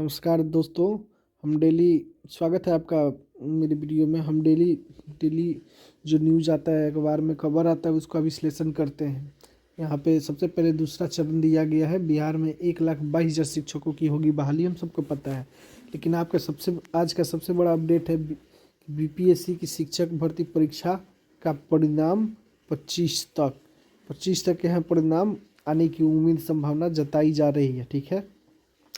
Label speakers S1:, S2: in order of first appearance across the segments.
S1: नमस्कार दोस्तों। हम डेली स्वागत है आपका मेरी वीडियो में। हम डेली डेली जो न्यूज़ आता है, अखबार में खबर आता है, उसका विश्लेषण करते हैं। यहाँ पे सबसे पहले दूसरा चरण दिया गया है। बिहार में 1,22,000 शिक्षकों की होगी बहाली, हम सबको पता है। लेकिन आपका आज का सबसे बड़ा अपडेट है बीपीएससी की शिक्षक भर्ती परीक्षा का परिणाम 25 तक के यहाँ परिणाम आने की उम्मीद संभावना जताई जा रही है। ठीक है,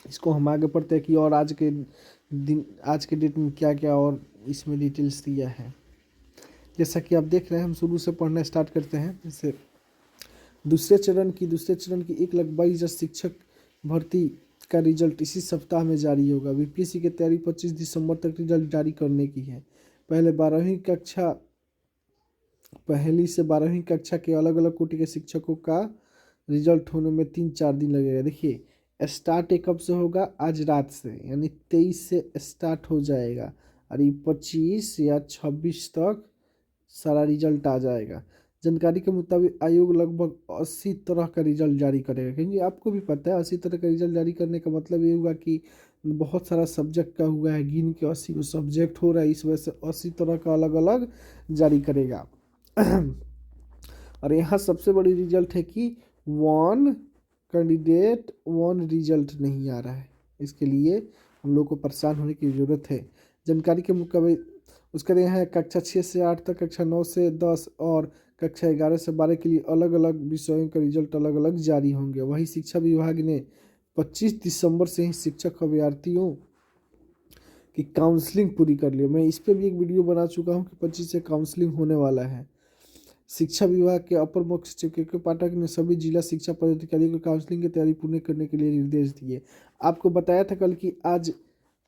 S1: इसको हम आगे पढ़ते हैं कि और आज के डेट में क्या क्या और इसमें डिटेल्स दिया है। जैसा कि आप देख रहे हैं, हम शुरू से पढ़ना स्टार्ट करते हैं। जैसे दूसरे चरण की 1,22,000 शिक्षक भर्ती का रिजल्ट इसी सप्ताह में जारी होगा। बीपीएससी की तैयारी 25 दिसंबर तक रिजल्ट जारी करने की है। पहली से 12वीं कक्षा के अलग अलग कोटि के शिक्षकों का रिजल्ट होने में 3-4 दिन लगेगा। देखिए, स्टार्ट कब से होगा? आज रात से, यानी 23 से स्टार्ट हो जाएगा और ये 25 या 26 तक सारा रिजल्ट आ जाएगा। जानकारी के मुताबिक आयोग लगभग 80 तरह का रिजल्ट जारी करेगा, क्योंकि आपको भी पता है 80 तरह का रिजल्ट जारी करने का मतलब ये हुआ कि बहुत सारा सब्जेक्ट का हुआ है, गिन के 80 को सब्जेक्ट हो रहा है, इस वजह से 80 तरह का अलग अलग जारी करेगा। और यहाँ सबसे बड़ी रिजल्ट है कि वन कैंडिडेट वन रिजल्ट नहीं आ रहा है। इसके लिए हम लोग को परेशान होने की ज़रूरत है। जानकारी के मुताबिक उसके लिए यहाँ कक्षा 6 से 8 तक, कक्षा 9 से 10 और कक्षा 11 से 12 के लिए अलग अलग विषयों का रिजल्ट अलग अलग जारी होंगे। वहीं शिक्षा विभाग ने 25 दिसंबर से ही शिक्षक अभ्यर्थियों की काउंसलिंग पूरी कर ली। मैं इस पर भी एक वीडियो बना चुका हूँ कि 25 से काउंसलिंग होने वाला है। शिक्षा विभाग के अपर मुख्य सचिव के पाठक ने सभी जिला शिक्षा पदाधिकारियों को काउंसलिंग की तैयारी पूर्ण करने के लिए निर्देश दिए। आपको बताया था कल कि आज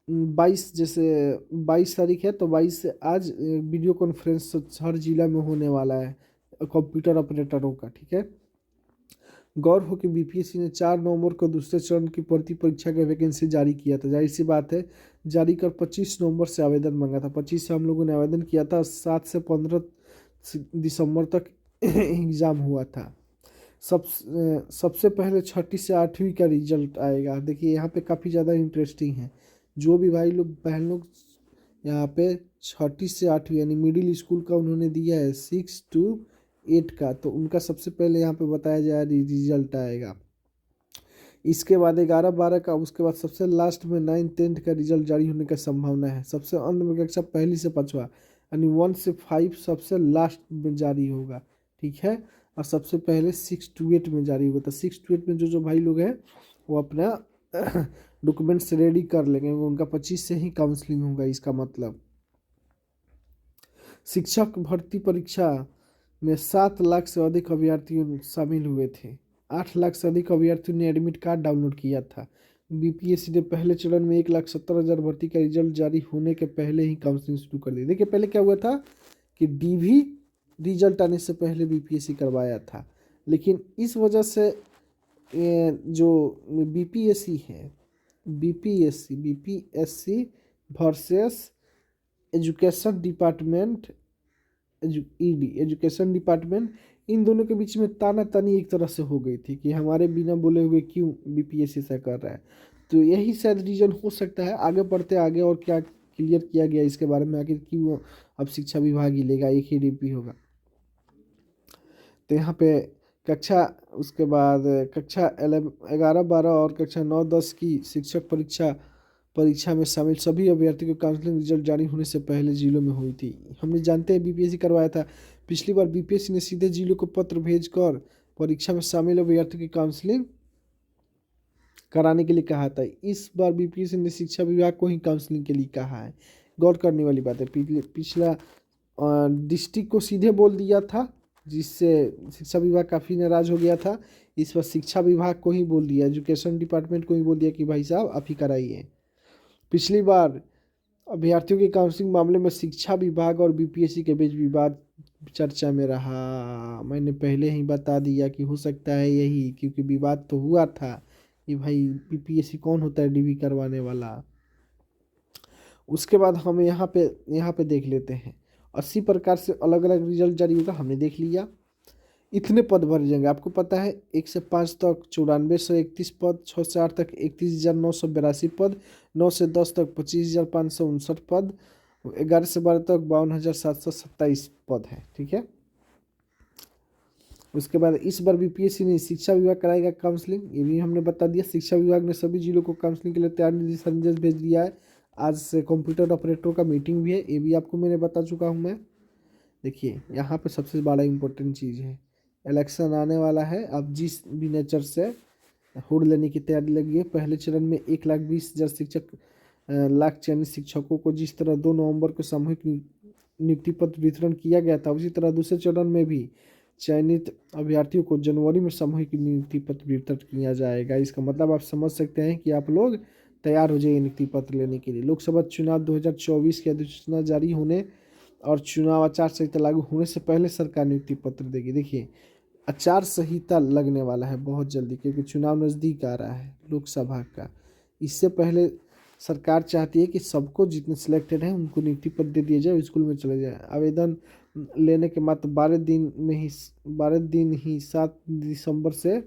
S1: 22 तारीख है, तो 22 से आज वीडियो कॉन्फ्रेंस हर जिला में होने वाला है कंप्यूटर ऑपरेटरों का। ठीक है, गौर हो कि बीपीएससी ने 4 नवंबर को दूसरे चरण की भर्ती परीक्षा का वैकेंसी जारी किया था। जाहिर सी बात है, जारी कर 25 नवंबर से आवेदन मांगा था। 25 से हम लोगों ने आवेदन किया था, 7 से 15 दिसंबर तक एग्ज़ाम हुआ था। सबसे पहले 6ठी से 8वीं का रिजल्ट आएगा। देखिए, यहाँ पे काफ़ी ज़्यादा इंटरेस्टिंग है। जो भी भाई लोग बहन लोग यहाँ पे 6ठी से 8वीं यानी मिडिल स्कूल का उन्होंने दिया है 6 to 8 का, तो उनका सबसे पहले यहाँ पे बताया जाए रिजल्ट आएगा। इसके बाद 11-12 का, उसके बाद सबसे लास्ट में 9-10 का रिजल्ट जारी होने का संभावना है। सबसे अंत में कक्षा 1 से 5 यानी 1 से 5 सबसे लास्ट में जारी होगा। ठीक है, और सबसे पहले 6 to 8 में जारी होगा। तो 6 to 8 में जो भाई लोग हैं वो अपना डॉक्यूमेंट्स रेडी कर लेंगे, उनका 25 से ही काउंसलिंग होगा। इसका मतलब शिक्षक भर्ती परीक्षा में 7 लाख से अधिक अभ्यर्थी शामिल हुए थे। 8 लाख से अधिक अभ्यर्थियों ने एडमिट कार्ड डाउनलोड किया था। बीपीएससी ने पहले चरण में 1,70,000 भर्ती का रिजल्ट जारी होने के पहले ही काउंसलिंग शुरू कर दी। देखिए, पहले क्या हुआ था कि डीवी रिजल्ट आने से पहले बीपीएससी करवाया था, लेकिन इस वजह से जो बीपीएससी है, BPSC versus education department, education department, इन दोनों के बीच में ताना तानी एक तरह से हो गई थी कि हमारे बिना बोले हुए क्यों बीपीएससी ऐसा कर रहा है। तो यही शायद रीजन हो सकता है। आगे बढ़ते आगे और क्या क्लियर किया गया इसके बारे में, आखिर क्यों अब शिक्षा विभाग ही लेगा, एक ही डीपी होगा। तो यहाँ पे उसके बाद कक्षा 11-12 और कक्षा 9-10 की शिक्षक परीक्षा में शामिल सभी अभ्यर्थियों को काउंसलिंग रिजल्ट जारी होने से पहले जिलों में हुई थी। हमने जानते हैं बीपीएससी करवाया था। पिछली बार बीपीएससी ने सीधे जिलों को पत्र भेजकर परीक्षा में शामिल अभ्यर्थियों की काउंसलिंग कराने के लिए कहा था। इस बार बीपीएससी ने शिक्षा विभाग को ही काउंसलिंग के लिए कहा है। गौर करने वाली बात है, पिछला डिस्ट्रिक्ट को सीधे बोल दिया था, जिससे शिक्षा विभाग काफ़ी नाराज़ हो गया था। इस बार शिक्षा विभाग को ही बोल दिया, एजुकेशन डिपार्टमेंट को ही बोल दिया कि भाई साहब आप ही कराइए। पिछली बार अभ्यर्थियों के काउंसलिंग मामले में शिक्षा विभाग और बीपीएससी के बीच विवाद चर्चा में रहा। मैंने पहले ही बता दिया कि हो सकता है यही, क्योंकि विवाद तो हुआ था कि भाई बीपीएससी कौन होता है डीवी करवाने वाला। उसके बाद हम यहाँ पे देख लेते हैं 80 प्रकार से अलग अलग रिजल्ट जारी होगा, हमने देख लिया। इतने पद भरे जाएंगे। आपको पता है 1 से 5 तक 9431 पद, 6 से 8 तक 31,982 पद, 9 से 10 तक 25,559 पद, 11 से 12 तक 52,727 पद है। ठीक है। उसके बाद इस बार बीपीएससी ने शिक्षा विभाग कराएगा काउंसलिंग, ये भी हमने बता दिया। शिक्षा विभाग ने सभी जिलों को काउंसलिंग के लिए तैयार दिशा निर्देश भेज दिया है। आज से कंप्यूटर ऑपरेटरों का मीटिंग भी है, ये भी आपको मैंने बता चुका हूँ मैं। देखिए यहाँ पे सबसे बड़ा इम्पोर्टेंट चीज़ है, इलेक्शन आने वाला है। अब जिस भी नेचर से हुड़ लेने की तैयारी लगी है, पहले चरण में 1,20,000 लाख चयनित शिक्षकों को जिस तरह 2 नवंबर को सामूहिक नियुक्ति पत्र वितरण किया गया था, उसी तरह दूसरे चरण में भी चयनित अभ्यर्थियों को जनवरी में सामूहिक नियुक्ति पत्र वितरण किया जाएगा। इसका मतलब आप समझ सकते हैं कि आप लोग तैयार हो जाइए नियुक्ति पत्र लेने के लिए। लोकसभा चुनाव 2024 की अधिसूचना जारी होने और चुनाव आचार संहिता लागू होने से पहले सरकार नियुक्ति पत्र देगी। देखिए आचार संहिता लगने वाला है बहुत जल्दी, क्योंकि चुनाव नज़दीक आ रहा है लोकसभा का। इससे पहले सरकार चाहती है कि सबको जितने सिलेक्टेड हैं उनको नियुक्ति पत्र दे दिया जाए, स्कूल में चले जाए। आवेदन लेने के मात्र 12 दिन ही 7 दिसंबर से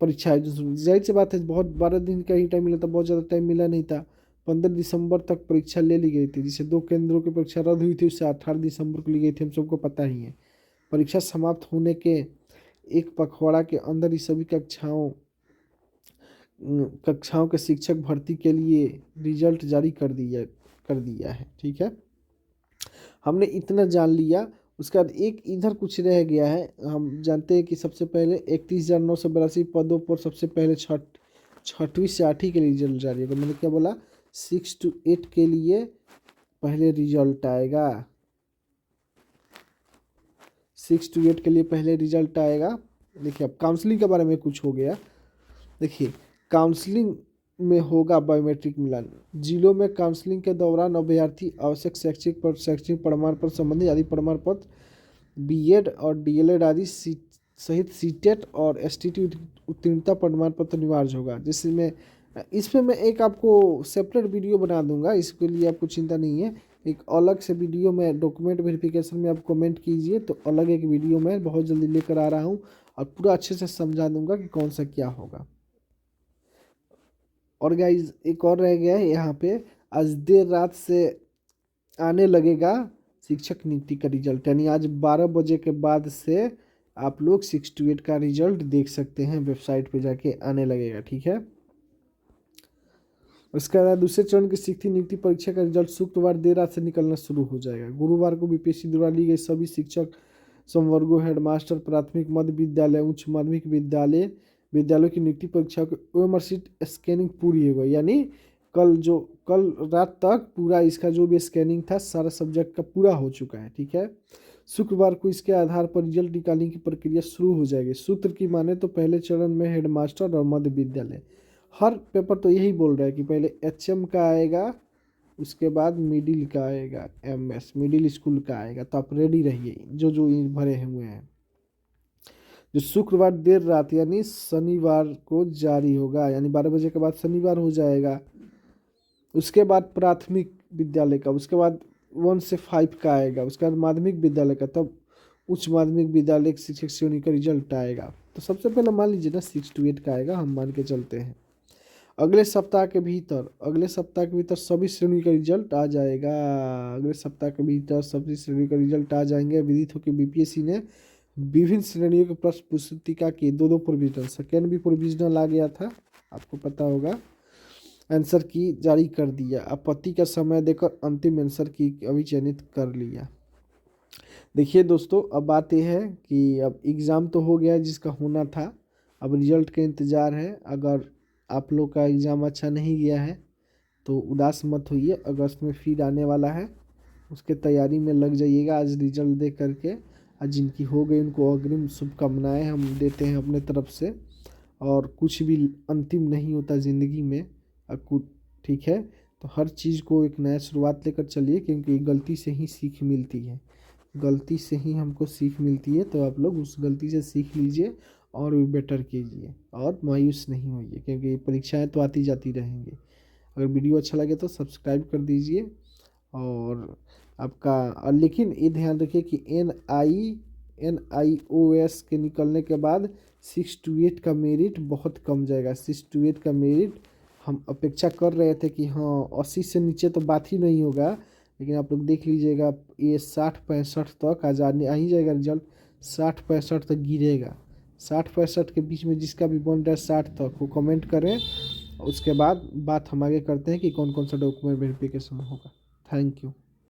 S1: परीक्षा है। जाहिर सी बात है, बहुत 12 दिन का ही टाइम मिला था, बहुत ज़्यादा टाइम मिला नहीं था। 15 दिसंबर तक परीक्षा ले ली गई थी, जिससे 2 केंद्रों की परीक्षा रद्द हुई थी, उससे 18 दिसंबर को ली गई थी, हम सबको पता ही है। परीक्षा समाप्त होने के एक पखवाड़ा के अंदर ही सभी कक्षाओं के शिक्षक भर्ती के लिए रिजल्ट जारी कर दिया है। ठीक है, हमने इतना जान लिया। उसके बाद एक इधर कुछ रह गया है। हम जानते हैं कि सबसे पहले 31,982 पदों पर सबसे पहले 6वीं से 8वीं के लिए रिजल्ट जारी होगा। मैंने क्या बोला, 6 to 8 के लिए पहले रिजल्ट आएगा। 6 to 8 के लिए पहले रिजल्ट आएगा। देखिए अब काउंसलिंग के बारे में कुछ हो गया। देखिए काउंसलिंग में होगा बायोमेट्रिक मिलान। जिलों में काउंसलिंग के दौरान अभ्यर्थी आवश्यक शैक्षिक प्रमाण पत्र संबंधी आदि प्रमाण पत्र, बीएड और डीएलएड आदि सहित सीटेट और एसटीटी उत्तीर्णता प्रमाण पत्र अनिवार्य होगा। जिसमें इसमें मैं एक आपको सेपरेट वीडियो बना दूंगा, इसके लिए आपको चिंता नहीं है। एक अलग से वीडियो में डॉक्यूमेंट वेरिफिकेशन में आप कमेंट कीजिए, तो अलग एक वीडियो मैं बहुत जल्दी लेकर आ रहा हूँ और पूरा अच्छे से समझा दूंगा कि कौन सा क्या होगा। और गाइज एक और रह गया है यहाँ पे, आज देर रात से आने लगेगा शिक्षक नियुक्ति का रिजल्ट, यानी आज 12 बजे के बाद से आप लोग 6 to 8 का रिजल्ट देख सकते हैं, वेबसाइट पे जाके आने लगेगा। ठीक है, उसके बाद दूसरे चरण की शिक्षक नियुक्ति परीक्षा का रिजल्ट शुक्रवार देर रात से निकलना शुरू हो जाएगा। गुरुवार को बीपीएससी द्वारा ली गई सभी शिक्षक संवर्गों, हेडमास्टर, प्राथमिक मध्य विद्यालय, उच्च माध्यमिक विद्यालयों की नियुक्ति परीक्षा की ओएमआर शीट स्कैनिंग पूरी हो गई। यानी कल रात तक पूरा इसका जो भी स्कैनिंग था सारा सब्जेक्ट का पूरा हो चुका है। ठीक है, शुक्रवार को इसके आधार पर रिजल्ट निकालने की प्रक्रिया शुरू हो जाएगी। सूत्र की माने तो पहले चरण में हेडमास्टर और मध्य विद्यालय, हर पेपर तो यही बोल रहा है कि पहले एचएम का आएगा, उसके बाद मिडिल का आएगा, एमएस मिडिल स्कूल का आएगा। तो आप रेडी रहिए जो भरे हुए हैं। जो शुक्रवार देर रात यानी शनिवार को जारी होगा, यानी 12 बजे के बाद शनिवार हो जाएगा। उसके बाद प्राथमिक विद्यालय का, उसके बाद 1 से 5 का आएगा, उसके बाद माध्यमिक विद्यालय का, तब उच्च माध्यमिक विद्यालय के शिक्षक श्रेणी का रिजल्ट आएगा। तो सबसे पहले मान लीजिए ना 6 to 8 का आएगा, हम मान के चलते हैं। अगले सप्ताह के भीतर सभी श्रेणी का रिजल्ट आ जाएगा। अगले सप्ताह के भीतर सभी श्रेणी का रिजल्ट आ जाएंगे। विदित हो कि बीपीएससी ने विभिन्न श्रेणियों के प्रश्न पुस्तिका की 2 प्रोविजनल, सेकेंड भी प्रोविजनल आ गया था, आपको पता होगा, आंसर की जारी कर दिया। आपत्ति का समय देकर अंतिम आंसर की अभी चयनित कर लिया। देखिए दोस्तों, अब बात यह है कि अब एग्ज़ाम तो हो गया जिसका होना था, अब रिजल्ट का इंतज़ार है। अगर आप लोग का एग्ज़ाम अच्छा नहीं गया है तो उदास मत होइए, अगस्त में फिर आने वाला है, उसके तैयारी में लग जाइएगा। आज रिजल्ट दे करके, आज जिनकी हो गई उनको अग्रिम शुभकामनाएं हम देते हैं अपने तरफ से। और कुछ भी अंतिम नहीं होता ज़िंदगी में, कुछ ठीक है, तो हर चीज़ को एक नया शुरुआत लेकर चलिए, क्योंकि गलती से ही सीख मिलती है, गलती से ही हमको सीख मिलती है। तो आप लोग उस गलती से सीख लीजिए और भी बेटर कीजिए और मायूस नहीं होइए, क्योंकि परीक्षाएं तो आती जाती रहेंगी। अगर वीडियो अच्छा लगे तो सब्सक्राइब कर दीजिए और आपका, लेकिन ये ध्यान रखिए कि NI NIOS के निकलने के बाद 6 to 8 का मेरिट बहुत कम जाएगा। 6 to 8 का मेरिट हम अपेक्षा कर रहे थे कि हाँ 80 से नीचे तो बात ही नहीं होगा, लेकिन आप लोग देख लीजिएगा ये 60-65 तक आ ही जाएगा रिजल्ट। 60-65 तक गिरेगा। 60-65 के बीच में जिसका भी बन रहा है 60 तक वो कमेंट करें। उसके बाद बात हम आगे करते हैं कि कौन कौन सा डॉक्यूमेंट वेरिफिकेशन होगा। Thank you.